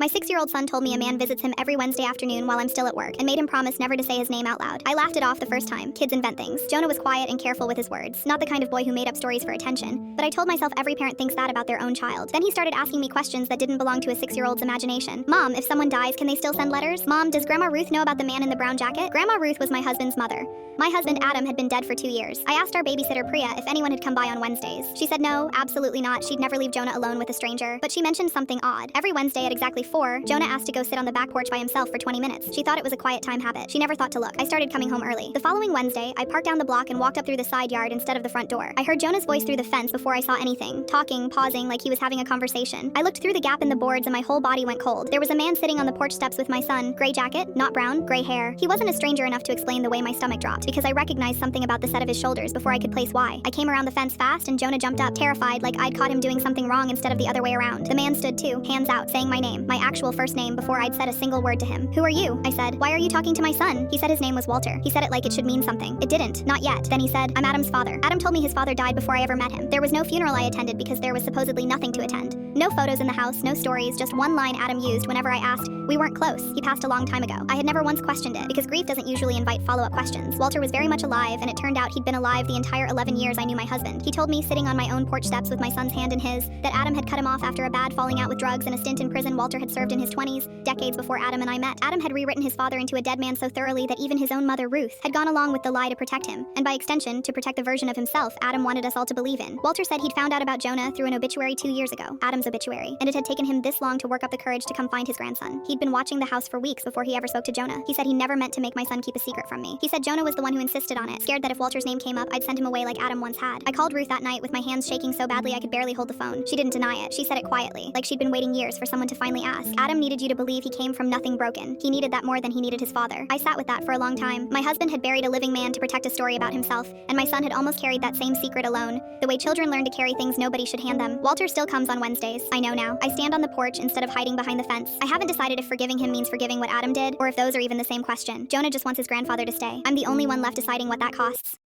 My 6-year-old son told me a man visits him every Wednesday afternoon while I'm still at work and made him promise never to say his name out loud. I laughed it off the first time. Kids invent things. Jonah was quiet and careful with his words, not the kind of boy who made up stories for attention, but I told myself every parent thinks that about their own child. Then he started asking me questions that didn't belong to a 6-year-old's imagination. Mom, if someone dies, can they still send letters? Mom, does Grandma Ruth know about the man in the brown jacket? Grandma Ruth was my husband's mother. My husband, Adam, had been dead for 2 years. I asked our babysitter, Priya, if anyone had come by on Wednesdays. She said no, absolutely not. She'd never leave Jonah alone with a stranger. But she mentioned something odd. Every Wednesday at exactly 4, Jonah asked to go sit on the back porch by himself for 20 minutes. She thought it was a quiet time habit. She never thought to look. I started coming home early. The following Wednesday, I parked down the block and walked up through the side yard instead of the front door. I heard Jonah's voice through the fence before I saw anything, talking, pausing, like he was having a conversation. I looked through the gap in the boards and my whole body went cold. There was a man sitting on the porch steps with my son. Gray jacket, not brown, gray hair. He wasn't a stranger enough to explain the way my stomach dropped, because I recognized something about the set of his shoulders before I could place why. I came around the fence fast and Jonah jumped up, terrified, like I'd caught him doing something wrong instead of the other way around. The man stood too, hands out, saying my name, my actual first name, before I'd said a single word to him. Who are you? I said. Why are you talking to my son? He said his name was Walter. He said it like it should mean something. It didn't, not yet. Then he said, I'm Adam's father. Adam told me his father died before I ever met him. There was no funeral I attended because there was supposedly nothing to attend. No photos in the house, no stories, just one line Adam used whenever I asked. We weren't close. He passed a long time ago. I had never once questioned it, because grief doesn't usually invite follow-up questions. Walter was very much alive, and it turned out he'd been alive the entire 11 years I knew my husband. He told me, sitting on my own porch steps with my son's hand in his, that Adam had cut him off after a bad falling out with drugs and a stint in prison Walter had served in his 20s, decades before Adam and I met. Adam had rewritten his father into a dead man so thoroughly that even his own mother, Ruth, had gone along with the lie to protect him, and by extension, to protect the version of himself Adam wanted us all to believe in. Walter said he'd found out about Jonah through an obituary 2 years ago, Adam's obituary, and it had taken him this long to work up the courage to come find his grandson. He'd been watching the house for weeks before he ever spoke to Jonah. He said he never meant to make my son keep a secret from me. He said Jonah was the one who insisted on it, scared that if Walter's name came up, I'd send him away like Adam once had. I called Ruth that night with my hands shaking so badly I could barely hold the phone. She didn't deny it. She said it quietly, like she'd been waiting years for someone to finally ask. Adam needed you to believe he came from nothing broken. He needed that more than he needed his father. I sat with that for a long time. My husband had buried a living man to protect a story about himself, and my son had almost carried that same secret alone, the way children learn to carry things nobody should hand them. Walter still comes on Wednesdays. I know now. I stand on the porch instead of hiding behind the fence. I haven't decided if forgiving him means forgiving what Adam did, or if those are even the same question. Jonah just wants his grandfather to stay. I'm the only one left deciding what that costs.